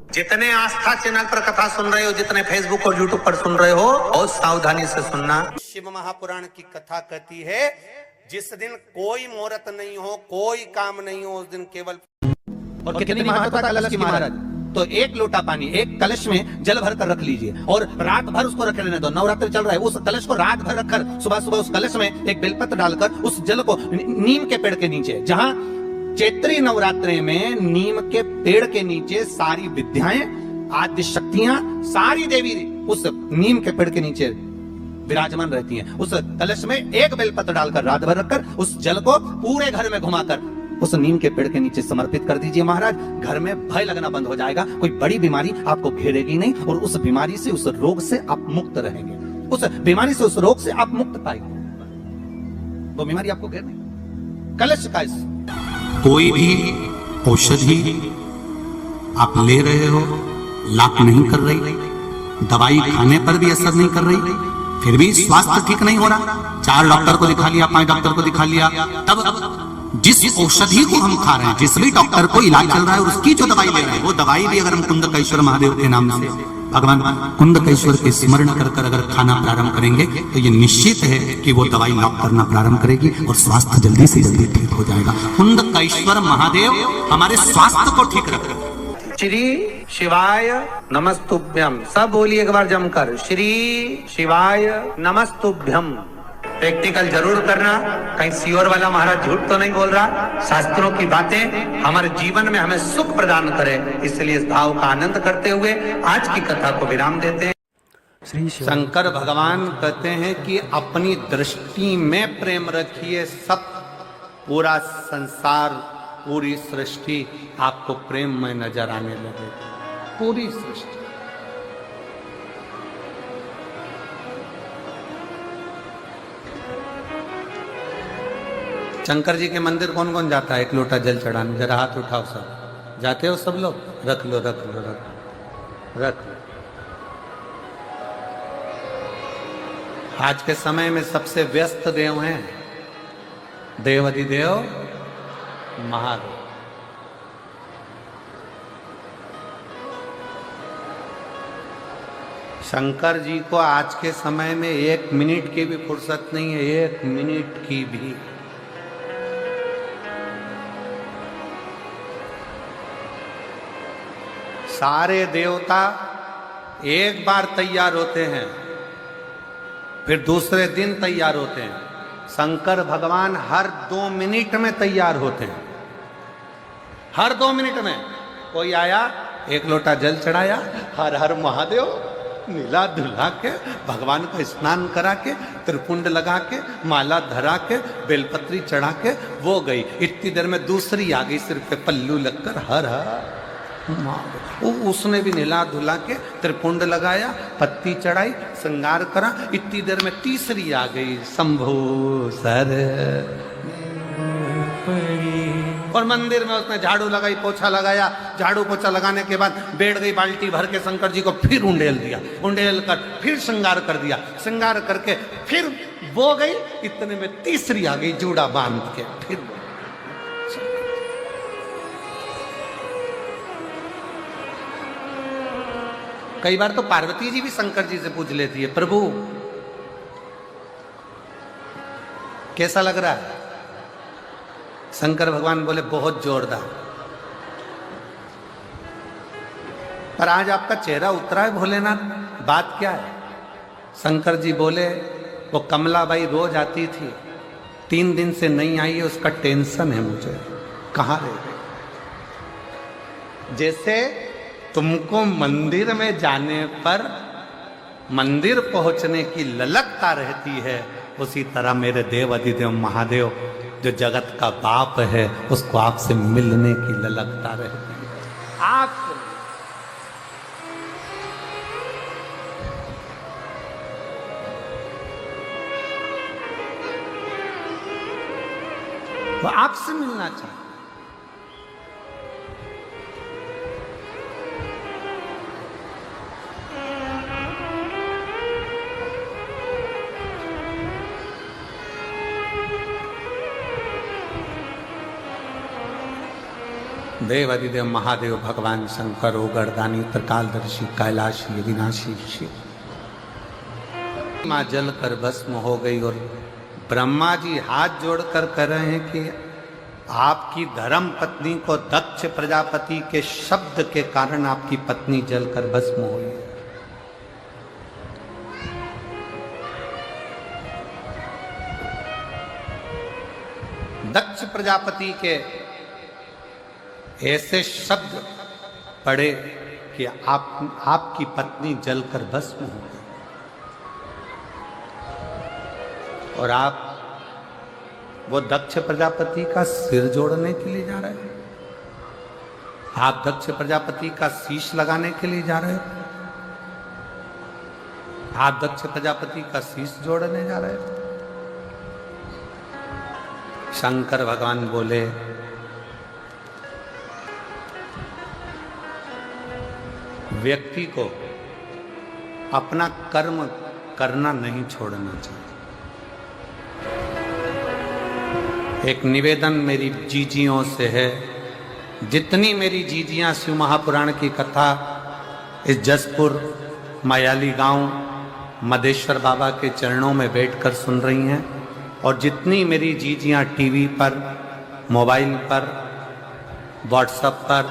जितने आस्था चैनल पर कथा सुन रहे हो, जितने फेसबुक और यूट्यूब पर सुन रहे हो, बहुत सावधानी से सुनना। शिव महापुराण की कथा कहती है, जिस दिन कोई मुहूर्त नहीं हो, कोई काम नहीं हो, उस दिन केवल और कितनी महत्वता कलश की महाराज। तो एक लोटा पानी एक कलश में जल भर कर रख लीजिए और रात भर उसको रखे रहने दो। नवरात्र चल रहा है, उस कलश को रात भर रखकर सुबह सुबह उस कलश में एक बेलपत्र डालकर उस जल को नीम के पेड़ के नीचे, जहां चैत्री नवरात्रि में नीम के पेड़ के नीचे सारी विद्याएं, आद्य शक्तियां, सारी देवी उस नीम के पेड़ के नीचे विराजमान रहती हैं। उस कलश में एक बेलपत्र डालकर रात भर रखकर उस जल को पूरे घर में घुमाकर उस नीम के पेड़ के नीचे समर्पित कर दीजिए महाराज। घर में भय लगना बंद हो जाएगा, कोई बड़ी बीमारी आपको घेरेगी नहीं और उस बीमारी से, उस रोग से आप मुक्त रहेंगे। उस बीमारी से, उस रोग से आप मुक्त पाएंगे, वो बीमारी आपको घेर नहीं। कलश का कोई भी औषधि आप ले रहे हो, लाभ नहीं कर रही, दवाई खाने पर भी असर नहीं कर रही, फिर भी स्वास्थ्य ठीक नहीं हो रहा, 4 डॉक्टर को दिखा लिया, 5 डॉक्टर को दिखा लिया, तब जिस औषधि को हम खा रहे हैं, जिस भी डॉक्टर को इलाज चल रहा है और उसकी जो दवाई ले रहे हैं, वो दवाई भी अगर हम कुंदकेश्वर महादेव के नाम से, भगवान कुंदकेश्वर के स्मरण कर कर अगर खाना प्रारंभ करेंगे तो ये निश्चित है कि वो दवाई लॉक करना प्रारंभ करेगी और स्वास्थ्य जल्दी से जल्दी ठीक हो जाएगा। कुंदकेश्वर महादेव हमारे स्वास्थ्य को ठीक रखें। श्री शिवाय नमस्तुभ्यम, सब बोलिए एक बार जमकर, श्री शिवाय नमस्तुभ्यम। प्रैक्टिकल जरूर करना, कहीं सियोर वाला महाराज झूठ तो नहीं बोल रहा। शास्त्रों की बातें हमारे जीवन में हमें सुख प्रदान करें, इसलिए इस भाव का आनंद करते हुए आज की कथा को विराम देते हैं। शंकर भगवान कहते हैं कि अपनी दृष्टि में प्रेम रखिए, सब पूरा संसार, पूरी सृष्टि आपको प्रेम में नजर आने लगे, पूरी सृष्टि। शंकर जी के मंदिर कौन कौन जाता है एक लोटा जल चढ़ाने? जरा हाथ उठाओ, सब जाते हो? सब लोग रख लो, रख लो, रख लो, रख लो। आज के समय में सबसे व्यस्त देव हैं देवाधिदेव महादेव। शंकर जी को आज के समय में 1 मिनट की भी फुर्सत नहीं है, 1 मिनट की भी। सारे देवता एक बार तैयार होते हैं, फिर दूसरे दिन तैयार होते हैं। शंकर भगवान हर 2 मिनट में तैयार होते हैं, हर 2 मिनट में। कोई आया, एक लोटा जल चढ़ाया, हर हर महादेव, नीला धुला के, भगवान को स्नान करा के, त्रिपुंड लगा के, माला धरा के, बेलपत्री चढ़ा के वो गई। इतनी देर में दूसरी आ गई, सिर पे पल्लू लगकर हर हर। उसने भी नीला धुला के, त्रिपुंड लगाया, पत्ती चढ़ाई, श्रृंगार करा। इतनी देर में तीसरी आ गई, शंभो सर। और मंदिर में उसने झाड़ू लगाई, पोछा लगाया। झाड़ू पोछा लगाने के बाद बैठ गई, बाल्टी भर के शंकर जी को फिर उंडेल दिया, उंडेल कर फिर श्रृंगार कर दिया, श्रृंगार करके फिर वो गई। इतने में तीसरी आ गई, जूड़ा बांध के फिर। कई बार तो पार्वती जी भी शंकर जी से पूछ लेती है, प्रभु कैसा लग रहा है? शंकर भगवान बोले, बहुत जोरदार। पर आज आपका चेहरा उतरा है भोलेनाथ, बात क्या है? शंकर जी बोले, वो कमलाबाई रोज आती थी, 3 दिन से नहीं आई है, उसका टेंशन है मुझे, कहाँ रह गई? जैसे तुमको मंदिर में जाने पर मंदिर पहुंचने की ललकता रहती है, उसी तरह मेरे देव अधिदेव महादेव जो जगत का बाप है, उसको आपसे मिलने की ललकता रहती है। आपसे वो आपसे मिलना चाहते। देवादिदेव महादेव भगवान शंकर ओगरदानी त्रिकालदर्शी कैलाशी अविनाशी शिव। माँ जल कर भस्म हो गई और ब्रह्मा जी हाथ जोड़कर कह रहे हैं कि आपकी धर्म पत्नी को दक्ष प्रजापति के शब्द के कारण आपकी पत्नी जलकर भस्म हुई। दक्ष प्रजापति के ऐसे शब्द पड़े कि आपकी पत्नी जलकर भस्म हो गई और आप वो दक्ष प्रजापति का सिर जोड़ने के लिए जा रहे हैं। आप दक्ष प्रजापति का शीश लगाने के लिए जा रहे हैं। आप दक्ष प्रजापति का शीश जोड़ने जा रहे हैं। शंकर भगवान बोले, व्यक्ति को अपना कर्म करना नहीं छोड़ना चाहिए। एक निवेदन मेरी जीजियों से है, जितनी मेरी जीजियां शिव महापुराण की कथा इस जसपुर मायाली गांव मदेश्वर बाबा के चरणों में बैठकर सुन रही हैं और जितनी मेरी जीजियां टीवी पर, मोबाइल पर, व्हाट्सएप पर,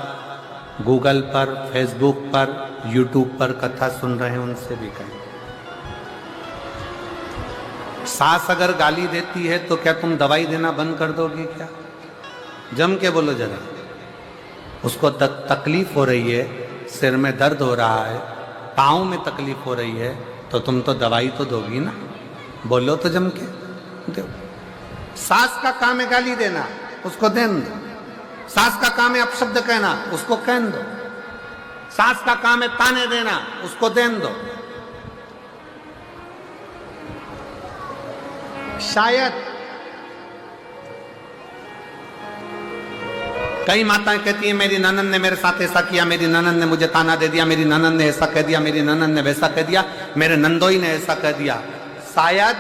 गूगल पर, फेसबुक पर, यूट्यूब पर कथा सुन रहे हैं, उनसे भी कहें, सास अगर गाली देती है तो क्या तुम दवाई देना बंद कर दोगे क्या? जम के बोलो जरा। उसको तकलीफ हो रही है, सिर में दर्द हो रहा है, पाँव में तकलीफ हो रही है, तो तुम तो दवाई तो दोगी ना। बोलो तो जम के दो। सास का काम है गाली देना, उसको देन दो। सास का काम है अपशब्द कहना, उसको कहन दो। सास का काम है ताने देना, उसको देन दो। शायद कई माताएं कहती हैं मेरी ननद ने मेरे साथ ऐसा किया, मेरी ननद ने मुझे ताना दे दिया, मेरी ननद ने ऐसा कह दिया, मेरी ननद ने वैसा कह दिया, मेरे नंदोई ने ऐसा कह दिया। शायद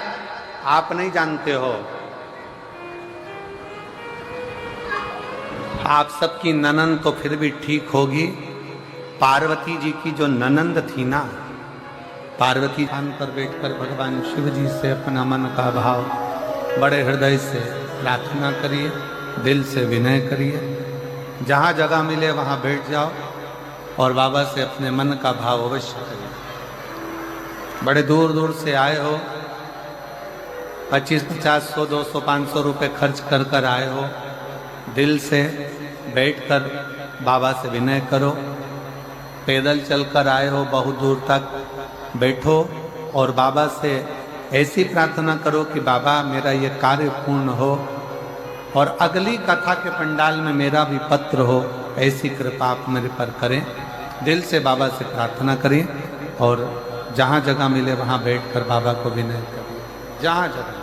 आप नहीं जानते हो, आप सबकी ननद तो फिर भी ठीक होगी। पार्वती जी की जो ननंद थी ना, पार्वती स्थान पर बैठकर भगवान शिव जी से अपना मन का भाव बड़े हृदय से प्रार्थना करिए, दिल से विनय करिए। जहाँ जगह मिले वहाँ बैठ जाओ और बाबा से अपने मन का भाव अवश्य करिए। बड़े दूर दूर से आए हो, 25, 50, 100, 200, 500 रुपये खर्च कर कर आए हो, दिल से बैठकर बाबा से विनय करो। पैदल चलकर आए हो बहुत दूर तक, बैठो और बाबा से ऐसी प्रार्थना करो कि बाबा मेरा ये कार्य पूर्ण हो और अगली कथा के पंडाल में मेरा भी पत्र हो, ऐसी कृपा आप मेरे पर करें। दिल से बाबा से प्रार्थना करें और जहाँ जगह मिले वहाँ बैठकर बाबा को विनय करें, जहाँ जगह।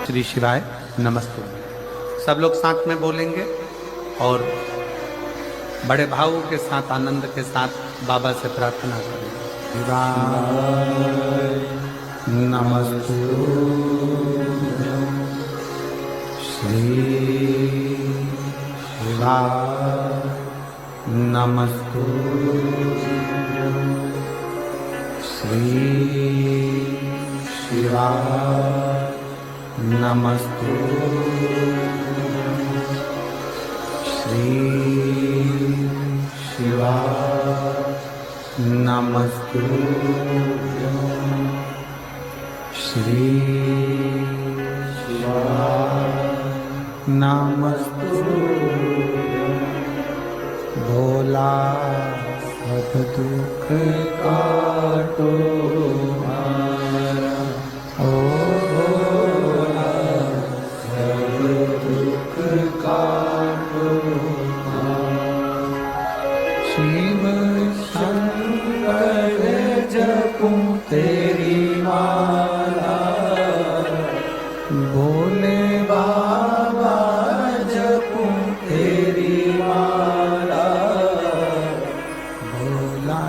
श्री शिवाय नमस्ते। सब लोग साथ में बोलेंगे और बड़े भावों के साथ, आनंद के साथ बाबा से प्रार्थना करेंगे। शिवाय नमस्ते। श्री शिवाय नमस्ते। श्री शिवाय नमस्ते। श्री शिवाय नमस्ते। श्री शिवाय नमस्ते। भोला सब दुख काटो हमारा, ओ शिव शंकर जपूं तेरी माला, भोले बाबा जपूं तेरी माला, भोला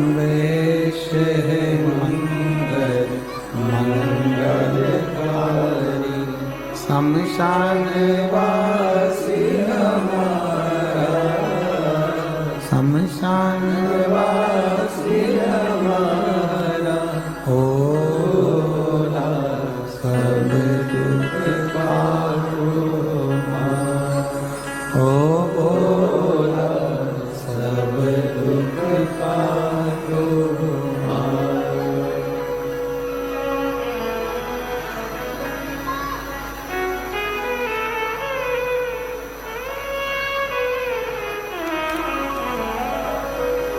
वेश है मंगल मंगलकारी, शमशान वासी हमारा, शमशान वासी हमारा, ओला सब दुख पारो ओ ओला सब दुख पारो।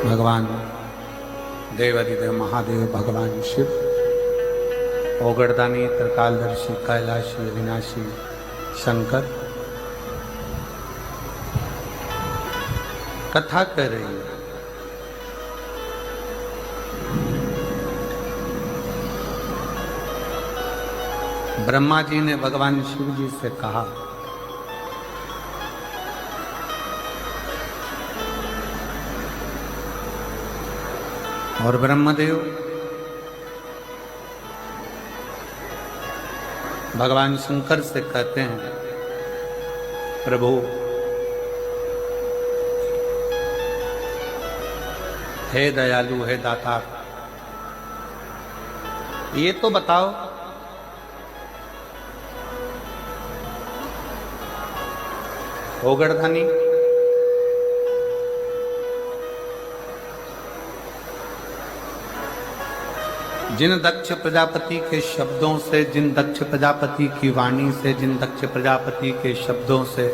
भगवान देवाधिदेव महादेव भगवान शिव, ओगड़दानी त्रिकालदर्शी कैलाशी अविनाशी शंकर कथा कर रही है। ब्रह्मा जी ने भगवान शिव जी से कहा, और ब्रह्मदेव भगवान शंकर से कहते हैं, प्रभु हे दयालु, हे दाता, ये तो बताओ ओगड़धानी जिन दक्ष प्रजापति के शब्दों से, जिन दक्ष प्रजापति की वाणी से, जिन दक्ष प्रजापति के शब्दों से,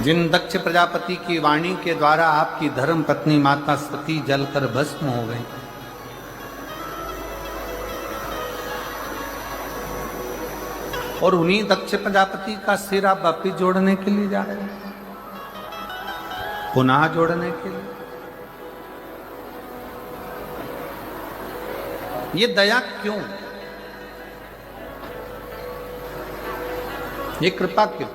जिन दक्ष प्रजापति की वाणी के द्वारा आपकी धर्म पत्नी माता सती जलकर भस्म हो गई, और उन्हीं दक्ष प्रजापति का सिर आप वापिस जोड़ने के लिए जा रहे हैं, पुनः जोड़ने के लिए। ये दया क्यों, ये कृपा क्यों?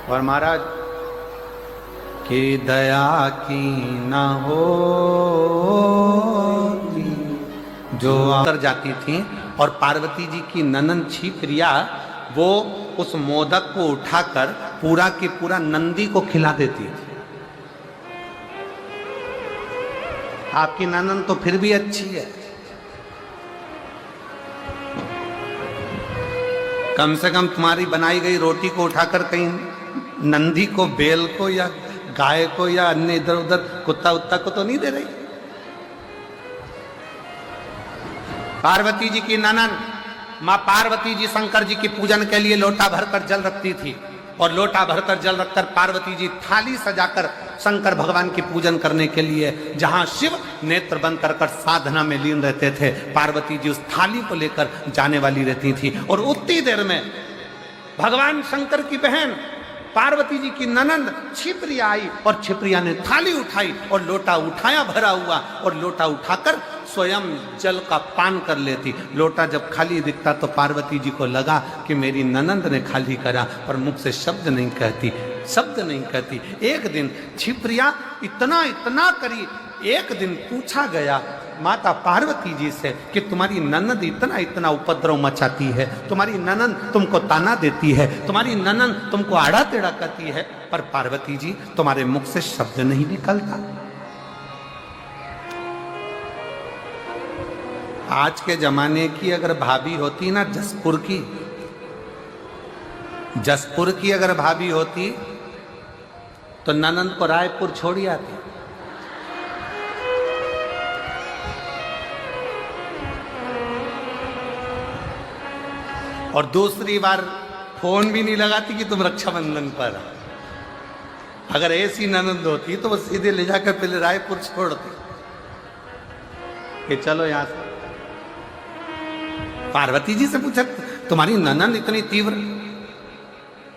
और महाराज कि दया की न होती जो उतर जाती थी, और पार्वती जी की ननन छिप्रिया वो उस मोदक को उठाकर पूरा के पूरा नंदी को खिला देती थी। आपकी ननन तो फिर भी अच्छी है, कम से कम तुम्हारी बनाई गई रोटी को उठाकर कहीं नंदी को, बेल को, या गाय को, या अन्य इधर उधर कुत्ता उत्ता को तो नहीं दे रही। पार्वती जी की ननन माँ पार्वती जी शंकर जी की पूजन के लिए लोटा भरकर जल रखती थी, और लोटा भरकर जल रखकर पार्वती जी थाली सजाकर शंकर भगवान की पूजन करने के लिए, जहां शिव नेत्र बंद कर साधना में लीन रहते थे, पार्वती जी उस थाली को लेकर जाने वाली रहती थी। और उतनी देर में भगवान शंकर की बहन पार्वती जी की ननंद छिप्रिया आई, और छिप्रिया ने थाली उठाई और लोटा उठाया भरा हुआ, और लोटा उठाकर स्वयं जल का पान कर लेती। लोटा जब खाली दिखता तो पार्वती जी को लगा कि मेरी ननंद ने खाली करा, पर मुख से शब्द नहीं कहती, शब्द नहीं कहती। एक दिन छिप्रिया इतना इतना करी, एक दिन पूछा गया माता पार्वती जी से कि तुम्हारी ननंद इतना इतना उपद्रव मचाती है, तुम्हारी ननंद तुमको ताना देती है, तुम्हारी ननंद तुमको आड़ा टेढ़ा करती है, पर पार्वती जी तुम्हारे मुख से शब्द नहीं निकलता। आज के जमाने की अगर भाभी होती ना, जसपुर की अगर भाभी होती तो ननंद को रायपुर छोड़ी आती। और दूसरी बार फोन भी नहीं लगाती कि तुम रक्षाबंधन पर। अगर ऐसी ननंद होती तो वो सीधे ले जाकर पहले रायपुर छोड़ती कि चलो यहां से। पार्वती जी से पूछा तुम्हारी ननंद इतनी तीव्र,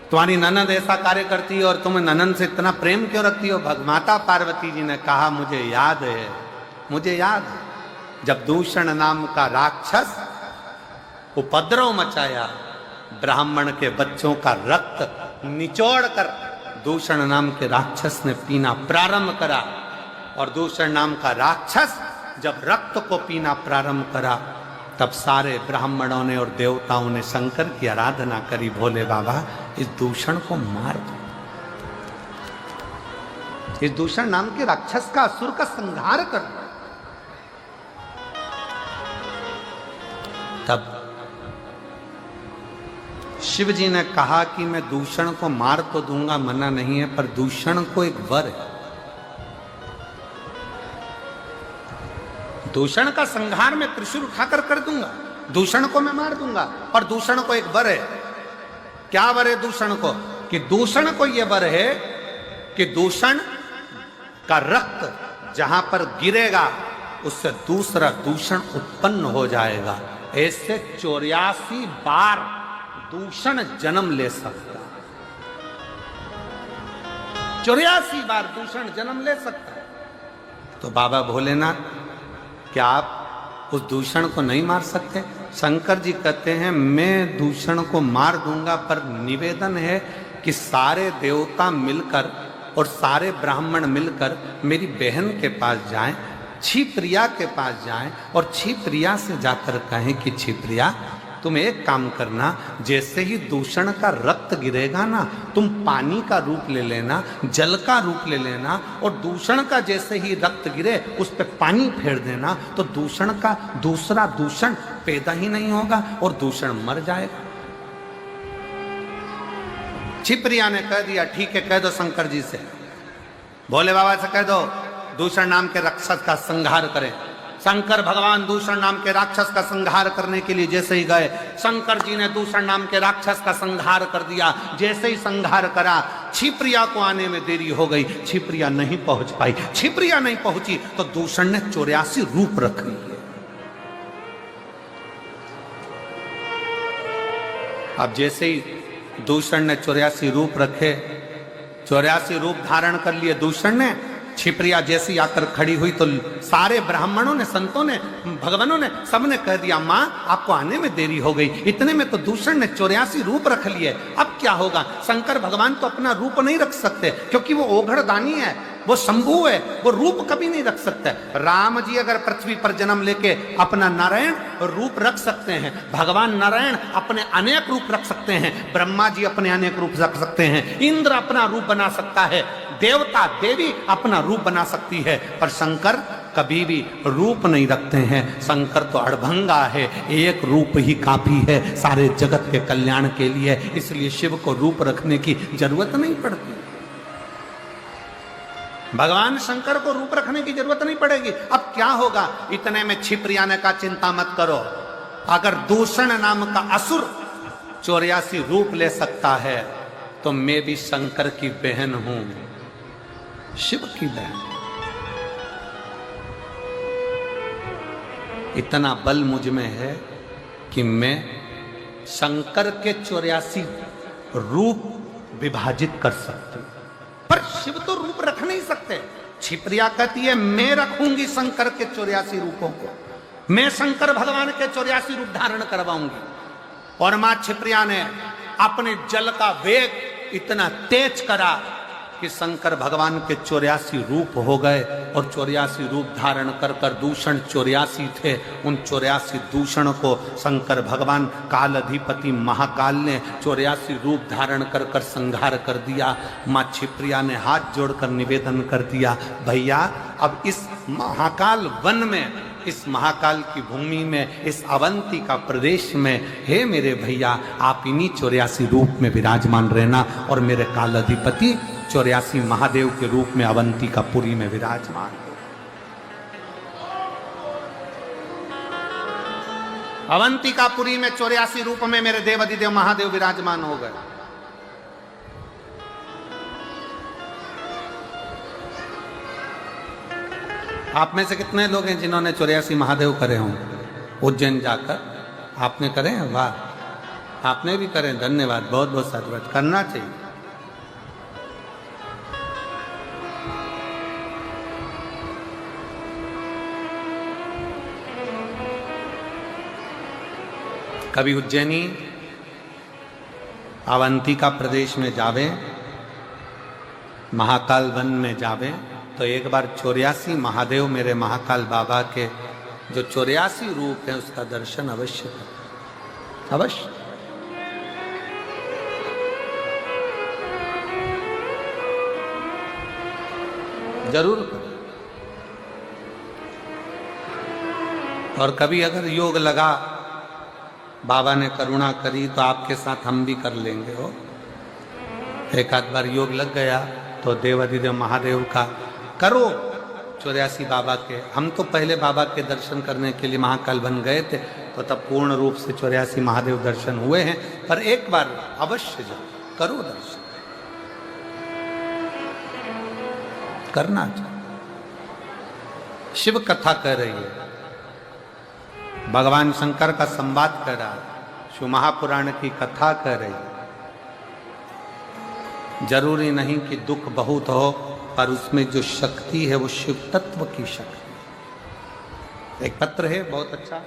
तुम्हारी ननंद ऐसा कार्य करती है और तुम ननंद से इतना प्रेम क्यों रखती हो? माता पार्वती जी ने कहा मुझे याद है, मुझे याद है जब दूषण नाम का राक्षस उपद्रव मचाया, ब्राह्मण के बच्चों का रक्त निचोड़ कर दूषण नाम के राक्षस ने पीना प्रारंभ करा। और दूषण नाम का राक्षस जब रक्त को पीना प्रारंभ करा, तब सारे ब्राह्मणों ने और देवताओं ने शंकर की आराधना करी, भोले बाबा इस दूषण को मार दो, इस दूषण नाम के राक्षस का, असुर का संहार कर दो। तब शिव जी ने कहा कि मैं दूषण को मार तो दूंगा, मना नहीं है, पर दूषण को एक वर है, दूषण का संहार मैं त्रिशूल उठाकर कर दूंगा, दूषण को मैं मार दूंगा। और दूषण को एक वर है। क्या वर है दूषण को? कि दूषण को यह वर है कि दूषण का रक्त जहां पर गिरेगा उससे दूसरा दूषण उत्पन्न हो जाएगा। ऐसे 84 बार दूषण जन्म ले सकता, 84 बार दूषण जन्म ले सकता। तो बाबा भोलेनाथ, क्या आप उस दूषण को नहीं मार सकते? शंकर जी कहते हैं मैं दूषण को मार दूंगा, पर निवेदन है कि सारे देवता मिलकर और सारे ब्राह्मण मिलकर मेरी बहन के पास जाएं, क्षिप्रिया के पास जाएं और क्षिप्रिया से जाकर कहें कि क्षिप्रिया तुम एक काम करना, जैसे ही दूषण का रक्त गिरेगा ना, तुम पानी का रूप ले लेना, जल का रूप ले लेना, और दूषण का जैसे ही रक्त गिरे उस पर पानी फेर देना, तो दूषण का दूसरा दूषण पैदा ही नहीं होगा और दूषण मर जाएगा। क्षिप्रिया ने कह दिया ठीक है, कह दो शंकर जी से, भोले बाबा से कह दो दूषण नाम के राक्षस का संहार करें। शंकर भगवान दूषण नाम के राक्षस का संहार करने के लिए जैसे ही गए, शंकर जी ने दूषण नाम के राक्षस का संहार कर दिया। जैसे ही संहार करा, क्षिप्रिया को आने में देरी हो गई, क्षिप्रिया नहीं पहुंच पाई। क्षिप्रिया नहीं पहुंची तो दूषण ने 84 रूप रख लिए। अब जैसे ही दूषण ने 84 रूप रखे, 84 रूप धारण कर लिए दूषण ने, क्षिप्रिया जैसी आकर खड़ी हुई तो सारे ब्राह्मणों ने, संतों ने, भगवानों ने, सबने कह दिया मां आपको आने में देरी हो गई। इतने में तो दूषण ने 84 रूप रख लिए। अब क्या होगा? शंकर भगवान तो अपना रूप नहीं रख सकते, क्योंकि वो ओघड़दानी है, वो शंभु है, वो रूप कभी नहीं रख सकते। राम जी अगर पृथ्वी पर जन्म लेके अपना नारायण रूप रख सकते हैं, भगवान नारायण अपने अनेक रूप रख सकते हैं, ब्रह्मा जी अपने अनेक रूप रख सकते हैं, इंद्र अपना रूप बना सकता है, देवता देवी अपना रूप बना सकती है, पर शंकर कभी भी रूप नहीं रखते हैं। शंकर तो अड़भंगा है, एक रूप ही काफी है सारे जगत के कल्याण के लिए, इसलिए शिव को रूप रखने की जरूरत नहीं पड़ती। भगवान शंकर को रूप रखने की जरूरत नहीं पड़ेगी। अब क्या होगा? इतने में क्षिप्रिया ने कहा चिंता मत करो, अगर दूषण नाम का असुर 84 रूप ले सकता है तो मैं भी शंकर की बहन हूं, शिव की बहन। इतना बल मुझ में है कि मैं शंकर के 84 रूप विभाजित कर सकती हूं, पर शिव तो रूप रख नहीं सकते। क्षिप्रिया कहती है मैं रखूंगी शंकर के 84 रूपों को, मैं शंकर भगवान के 84 रूप धारण करवाऊंगी। और मां क्षिप्रिया ने अपने जल का वेग इतना तेज करा कि शंकर भगवान के 84 रूप हो गए, और 84 रूप धारण कर कर, दूषण 84 थे, उन 84 दूषण को शंकर भगवान काल अधिपति महाकाल ने 84 रूप धारण कर कर संहार कर दिया। मां क्षिप्रिया ने हाथ जोड़कर निवेदन कर दिया, भैया अब इस महाकाल वन में, इस महाकाल की भूमि में, इस अवंती का प्रदेश में, हे मेरे भैया आप इन्हीं 84 रूप में विराजमान रहना, और मेरे काल अधिपति 84 महादेव के रूप में अवंती का पुरी में विराजमान। अवंती का पुरी में 84 रूप में मेरे देव अधिदेव महादेव विराजमान हो गए। आप में से कितने लोग हैं जिन्होंने 84 महादेव करे हों उज्जैन जाकर? आपने करे हैं? वाह, आपने भी करे, धन्यवाद, बहुत बहुत साधुवाद, करना चाहिए। कभी उज्जैनी, अवंतिका प्रदेश में जावे, महाकाल वन में जावे, तो एक बार 84 महादेव मेरे महाकाल बाबा के जो 84 रूप है उसका दर्शन अवश्य करें, अवश्य। जरूर करें। और कभी अगर योग लगा, बाबा ने करुणा करी, तो आपके साथ हम भी कर लेंगे। हो एक आध बार योग लग गया तो देवाधिदेव महादेव का करो। 84 बाबा के, हम तो पहले बाबा के दर्शन करने के लिए महाकाल बन गए थे, तो तब पूर्ण रूप से 84 महादेव दर्शन हुए हैं। पर एक बार अवश्य जाओ, करो दर्शन, करना चाहिए। शिव कथा कह रही है, भगवान शंकर का संवाद कर रहा है, शिव महापुराण की कथा कर रही है। जरूरी नहीं कि दुख बहुत हो, पर उसमें जो शक्ति है वो शिव तत्व की शक्ति। एक पत्र है बहुत अच्छा,